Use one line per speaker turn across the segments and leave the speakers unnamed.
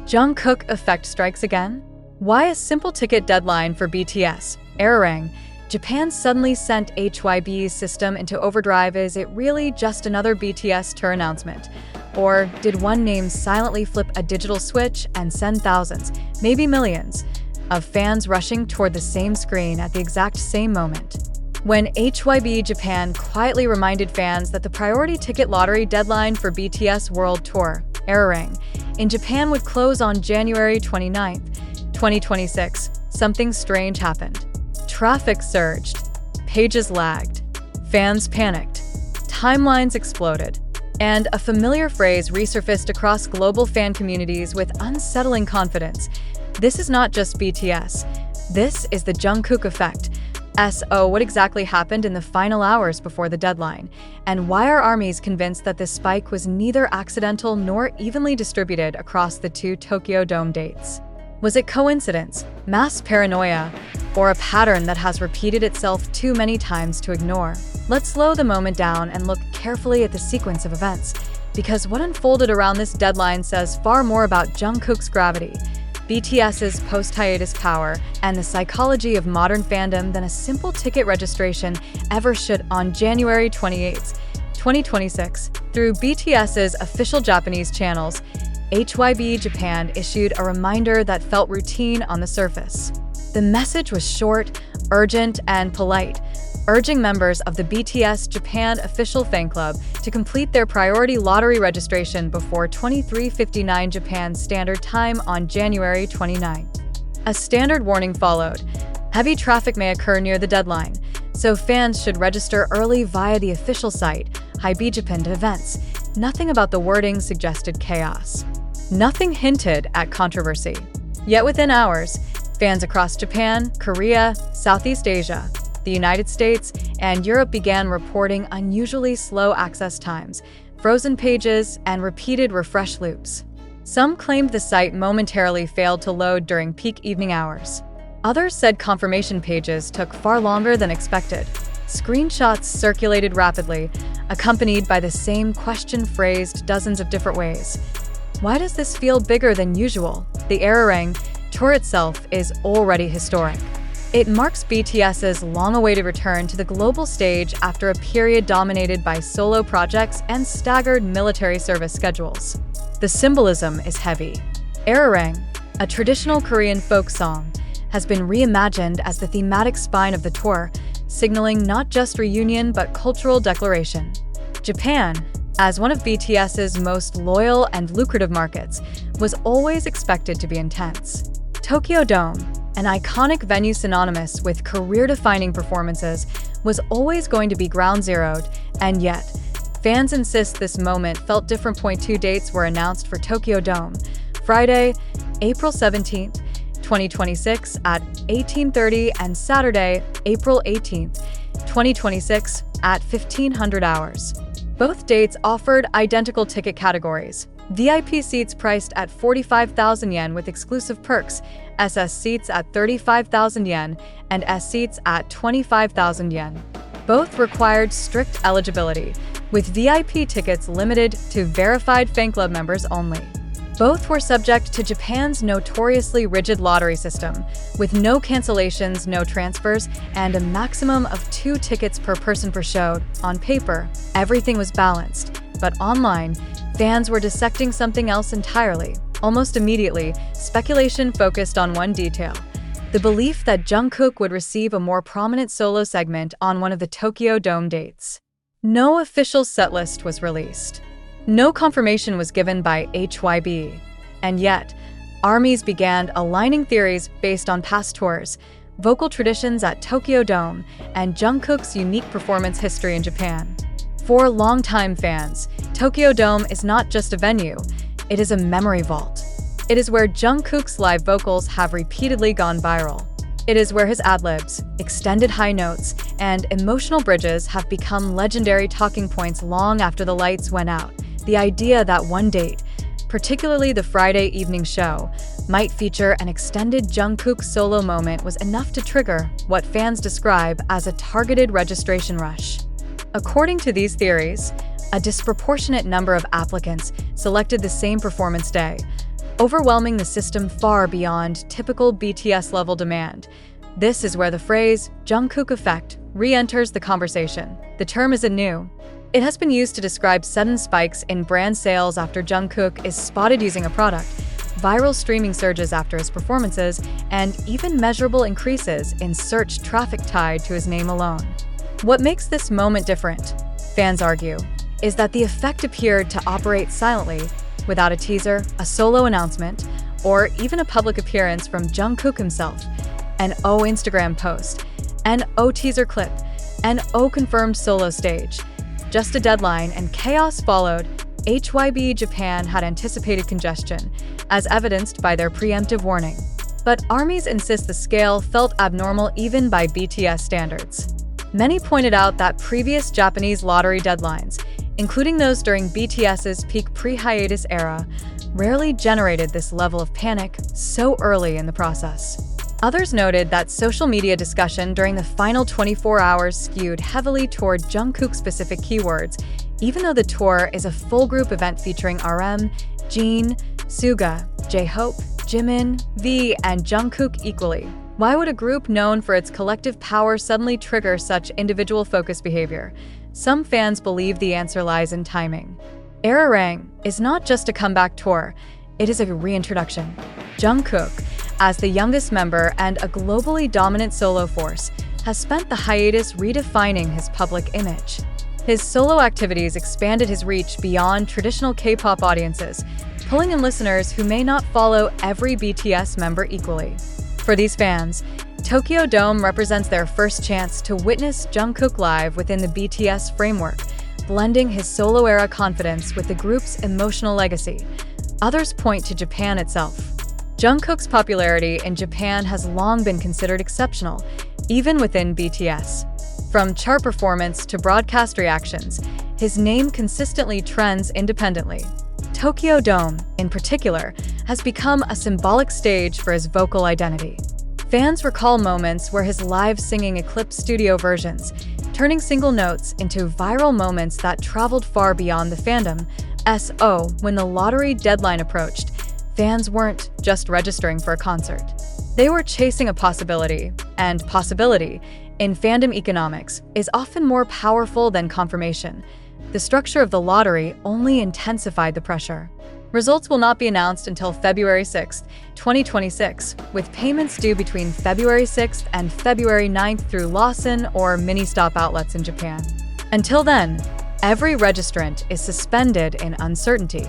Jungkook effect strikes again? Why a simple ticket deadline for BTS? ARIRANG. Japan suddenly sent HYB's system into overdrive. Is it really just another BTS tour announcement? Or did one name silently flip a digital switch and send thousands, maybe millions, of fans rushing toward the same screen at the exact same moment? When HYB Japan quietly reminded fans that the priority ticket lottery deadline for BTS World Tour, ARIRANG, in Japan would close on January 29, 2026, something strange happened. Traffic surged, pages lagged, fans panicked, timelines exploded, and a familiar phrase resurfaced across global fan communities with unsettling confidence. This is not just BTS. This is the Jungkook effect. So, what exactly happened in the final hours before the deadline? And why are armies convinced that this spike was neither accidental nor evenly distributed across the two Tokyo Dome dates? Was it coincidence, mass paranoia, or a pattern that has repeated itself too many times to ignore? Let's slow the moment down and look carefully at the sequence of events, because what unfolded around this deadline says far more about Jungkook's gravity, BTS's post-hiatus power, and the psychology of modern fandom than a simple ticket registration ever should. On January 28, 2026, through BTS's official Japanese channels, HYB Japan issued a reminder that felt routine on the surface. The message was short, urgent, and polite, urging members of the BTS Japan official fan club to complete their priority lottery registration before 23:59 Japan Standard Time on January 29. A standard warning followed. Heavy traffic may occur near the deadline, so fans should register early via the official site, HYB Japan Events. Nothing about the wording suggested chaos. Nothing hinted at controversy. Yet within hours, fans across Japan, Korea, Southeast Asia, the United States, and Europe began reporting unusually slow access times, frozen pages, and repeated refresh loops. Some claimed the site momentarily failed to load during peak evening hours. Others said confirmation pages took far longer than expected. Screenshots circulated rapidly, accompanied by the same question phrased dozens of different ways. Why does this feel bigger than usual? The ARIRANG tour itself is already historic. It marks BTS's long-awaited return to the global stage after a period dominated by solo projects and staggered military service schedules. The symbolism is heavy. ARIRANG, a traditional Korean folk song, has been reimagined as the thematic spine of the tour, signaling not just reunion but cultural declaration. Japan, as one of BTS's most loyal and lucrative markets, was always expected to be intense. Tokyo Dome, an iconic venue synonymous with career-defining performances, was always going to be ground zeroed, and yet, fans insist this moment felt different. 2 dates were announced for Tokyo Dome: Friday, April 17, 2026 at 18:30 and Saturday, April 18, 2026 at 1500 hours. Both dates offered identical ticket categories. VIP seats priced at 45,000 yen with exclusive perks, SS seats at 35,000 yen, and S seats at 25,000 yen. Both required strict eligibility, with VIP tickets limited to verified fan club members only. Both were subject to Japan's notoriously rigid lottery system, with no cancellations, no transfers, and a maximum of 2 tickets per person per show. On paper, everything was balanced, but online, fans were dissecting something else entirely. Almost immediately, speculation focused on one detail: the belief that Jungkook would receive a more prominent solo segment on one of the Tokyo Dome dates. No official setlist was released. No confirmation was given by HYB. And yet, armies began aligning theories based on past tours, vocal traditions at Tokyo Dome, and Jungkook's unique performance history in Japan. For longtime fans, Tokyo Dome is not just a venue, it is a memory vault. It is where Jungkook's live vocals have repeatedly gone viral. It is where his ad-libs, extended high notes, and emotional bridges have become legendary talking points long after the lights went out. The idea that one date, particularly the Friday evening show, might feature an extended Jungkook solo moment was enough to trigger what fans describe as a targeted registration rush. According to these theories, a disproportionate number of applicants selected the same performance day. overwhelming the system far beyond typical BTS-level demand. This is where the phrase Jungkook effect re-enters the conversation. The term isn't new. It has been used to describe sudden spikes in brand sales after Jungkook is spotted using a product, viral streaming surges after his performances, and even measurable increases in search traffic tied to his name alone. What makes this moment different, fans argue, is that the effect appeared to operate silently, without a teaser, a solo announcement, or even a public appearance from Jungkook himself. An Instagram post, an teaser clip, an confirmed solo stage. Just a deadline and chaos followed. HYB Japan had anticipated congestion, as evidenced by their preemptive warning. But ARMYs insist the scale felt abnormal even by BTS standards. Many pointed out that previous Japanese lottery deadlines, including those during BTS's peak pre-hiatus era, rarely generated this level of panic so early in the process. Others noted that social media discussion during the final 24 hours skewed heavily toward Jungkook-specific keywords, even though the tour is a full-group event featuring RM, Jin, Suga, J-Hope, Jimin, V, and Jungkook equally. Why would a group known for its collective power suddenly trigger such individual-focused behavior? Some fans believe the answer lies in timing. ARIRANG is not just a comeback tour, it is a reintroduction. Jungkook, as the youngest member and a globally dominant solo force, has spent the hiatus redefining his public image. His solo activities expanded his reach beyond traditional K-pop audiences, pulling in listeners who may not follow every BTS member equally. For these fans, Tokyo Dome represents their first chance to witness Jungkook live within the BTS framework, blending his solo-era confidence with the group's emotional legacy. Others point to Japan itself. Jungkook's popularity in Japan has long been considered exceptional, even within BTS. From chart performance to broadcast reactions, his name consistently trends independently. Tokyo Dome, in particular, has become a symbolic stage for his vocal identity. Fans recall moments where his live singing eclipsed studio versions, turning single notes into viral moments that traveled far beyond the fandom. When the lottery deadline approached, fans weren't just registering for a concert. They were chasing a possibility, and possibility, in fandom economics, is often more powerful than confirmation. The structure of the lottery only intensified the pressure. Results will not be announced until February 6, 2026, with payments due between February 6th and February 9th through Lawson or mini-stop outlets in Japan. Until then, every registrant is suspended in uncertainty.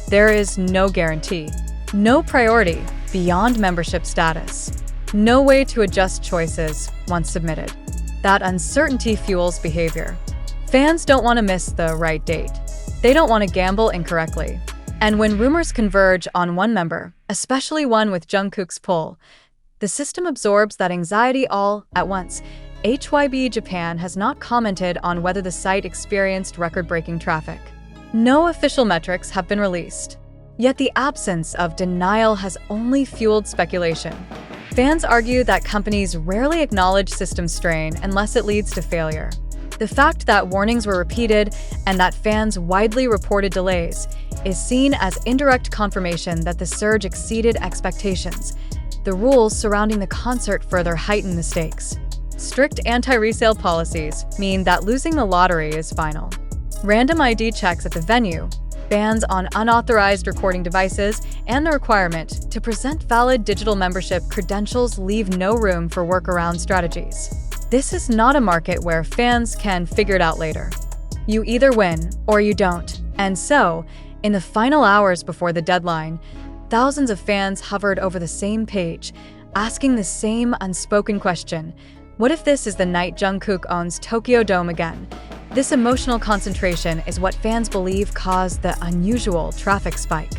There is no guarantee, no priority beyond membership status, no way to adjust choices once submitted. That uncertainty fuels behavior. Fans don't want to miss the right date. They don't want to gamble incorrectly. And when rumors converge on one member, especially one with Jungkook's pull, the system absorbs that anxiety all at once. HYB Japan has not commented on whether the site experienced record-breaking traffic. No official metrics have been released. Yet the absence of denial has only fueled speculation. Fans argue that companies rarely acknowledge system strain unless it leads to failure. The fact that warnings were repeated and that fans widely reported delays is seen as indirect confirmation that the surge exceeded expectations. The rules surrounding the concert further heighten the stakes. Strict anti-resale policies mean that losing the lottery is final. Random ID checks at the venue, bans on unauthorized recording devices, and the requirement to present valid digital membership credentials leave no room for workaround strategies. This is not a market where fans can figure it out later. You either win or you don't. And so, in the final hours before the deadline, thousands of fans hovered over the same page, asking the same unspoken question: what if this is the night Jungkook owns Tokyo Dome again? This emotional concentration is what fans believe caused the unusual traffic spike.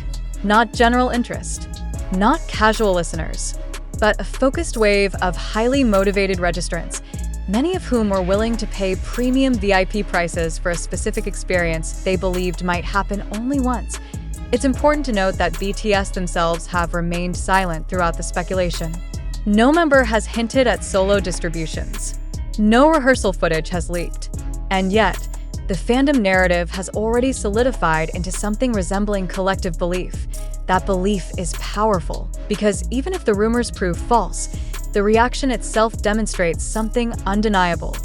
Not general interest, not casual listeners, but a focused wave of highly motivated registrants, many of whom were willing to pay premium VIP prices for a specific experience they believed might happen only once. It's important to note that BTS themselves have remained silent throughout the speculation. No member has hinted at solo distributions. No rehearsal footage has leaked. And yet, the fandom narrative has already solidified into something resembling collective belief. That belief is powerful, because even if the rumors prove false, the reaction itself demonstrates something undeniable.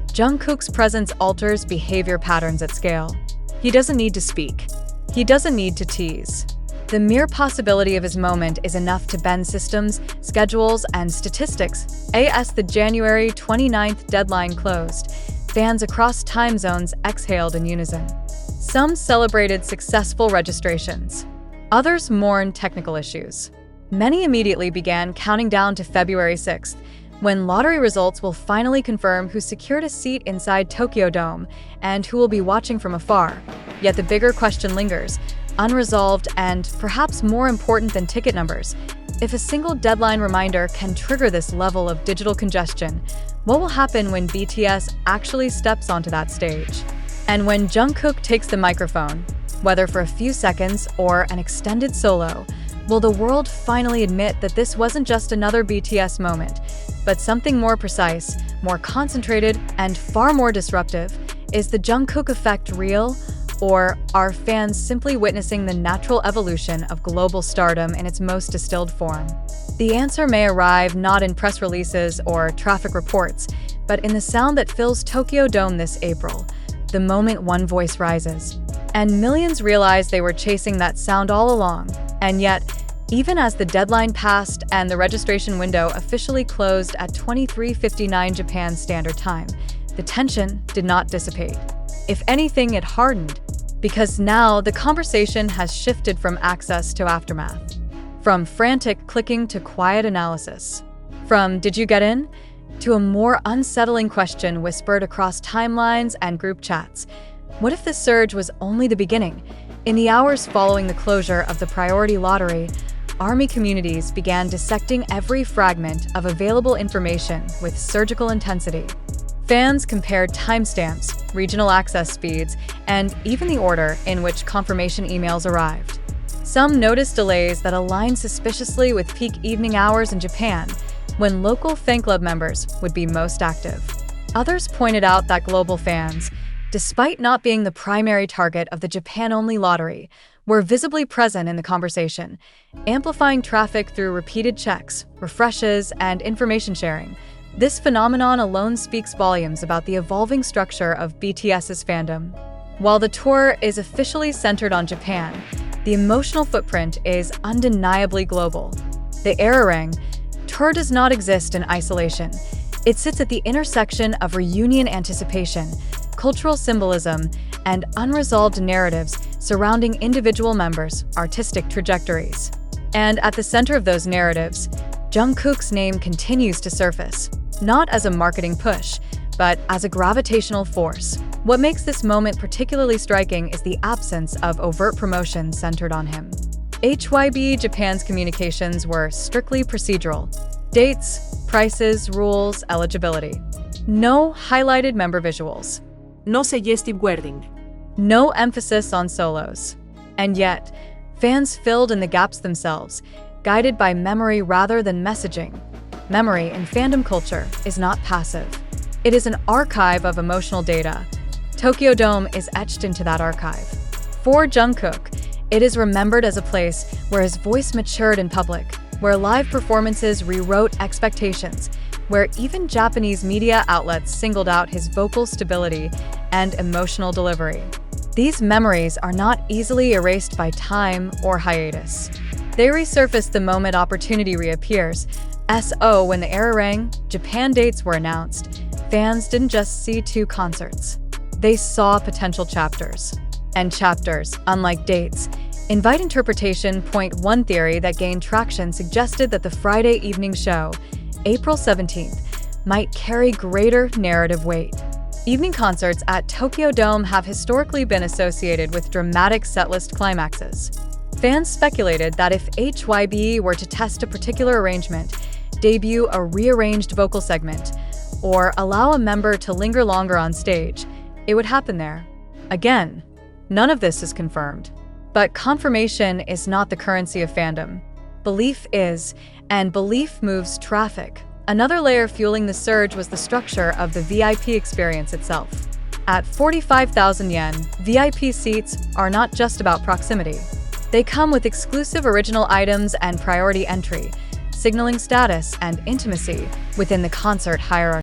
Jungkook's presence alters behavior patterns at scale. He doesn't need to speak. He doesn't need to tease. The mere possibility of his moment is enough to bend systems, schedules, and statistics. As the January 29th deadline closed, fans across time zones exhaled in unison. Some celebrated successful registrations. Others mourned technical issues. Many immediately began counting down to February 6th, when lottery results will finally confirm who secured a seat inside Tokyo Dome and who will be watching from afar. Yet the bigger question lingers, unresolved and perhaps more important than ticket numbers. If a single deadline reminder can trigger this level of digital congestion, what will happen when BTS actually steps onto that stage? And when Jungkook takes the microphone, whether for a few seconds or an extended solo, will the world finally admit that this wasn't just another BTS moment, but something more precise, more concentrated, and far more disruptive? Is the Jungkook effect real? Or are fans simply witnessing the natural evolution of global stardom in its most distilled form? The answer may arrive not in press releases or traffic reports, but in the sound that fills Tokyo Dome this April, the moment one voice rises. And millions realize they were chasing that sound all along. And yet, even as the deadline passed and the registration window officially closed at 23:59 Japan Standard Time, the tension did not dissipate. If anything, it hardened, because now the conversation has shifted from access to aftermath, from frantic clicking to quiet analysis, from "did you get in?" to a more unsettling question whispered across timelines and group chats. What if this surge was only the beginning? In the hours following the closure of the priority lottery, ARMY communities began dissecting every fragment of available information with surgical intensity. Fans compared timestamps, regional access speeds, and even the order in which confirmation emails arrived. Some noticed delays that aligned suspiciously with peak evening hours in Japan, when local fan club members would be most active. Others pointed out that global fans, despite not being the primary target of the Japan-only lottery, were visibly present in the conversation, amplifying traffic through repeated checks, refreshes, and information sharing. This phenomenon alone speaks volumes about the evolving structure of BTS's fandom. While the tour is officially centered on Japan, the emotional footprint is undeniably global. The ARIRANG tour does not exist in isolation. It sits at the intersection of reunion anticipation, cultural symbolism, and unresolved narratives surrounding individual members' artistic trajectories. And at the center of those narratives, Jungkook's name continues to surface, not as a marketing push, but as a gravitational force. What makes this moment particularly striking is the absence of overt promotion centered on him. HYB Japan's communications were strictly procedural: dates, prices, rules, eligibility. No highlighted member visuals.
No suggestive wording.
No emphasis on solos. And yet, fans filled in the gaps themselves, guided by memory rather than messaging. Memory in fandom culture is not passive. It is an archive of emotional data. Tokyo Dome is etched into that archive. For Jungkook, it is remembered as a place where his voice matured in public, where live performances rewrote expectations, where even Japanese media outlets singled out his vocal stability and emotional delivery. These memories are not easily erased by time or hiatus. They resurface the moment opportunity reappears. When the ARIRANG Japan dates were announced, fans didn't just see two concerts. They saw potential chapters. And chapters, unlike dates, invite interpretation. One theory that gained traction suggested that the Friday evening show, April 17th, might carry greater narrative weight. Evening concerts at Tokyo Dome have historically been associated with dramatic setlist climaxes. Fans speculated that if HYB were to test a particular arrangement, debut a rearranged vocal segment, or allow a member to linger longer on stage, it would happen there. Again, none of this is confirmed. But confirmation is not the currency of fandom. Belief is, and belief moves traffic. Another layer fueling the surge was the structure of the VIP experience itself. At 45,000 yen, VIP seats are not just about proximity. They come with exclusive original items and priority entry, signaling status and intimacy within the concert hierarchy.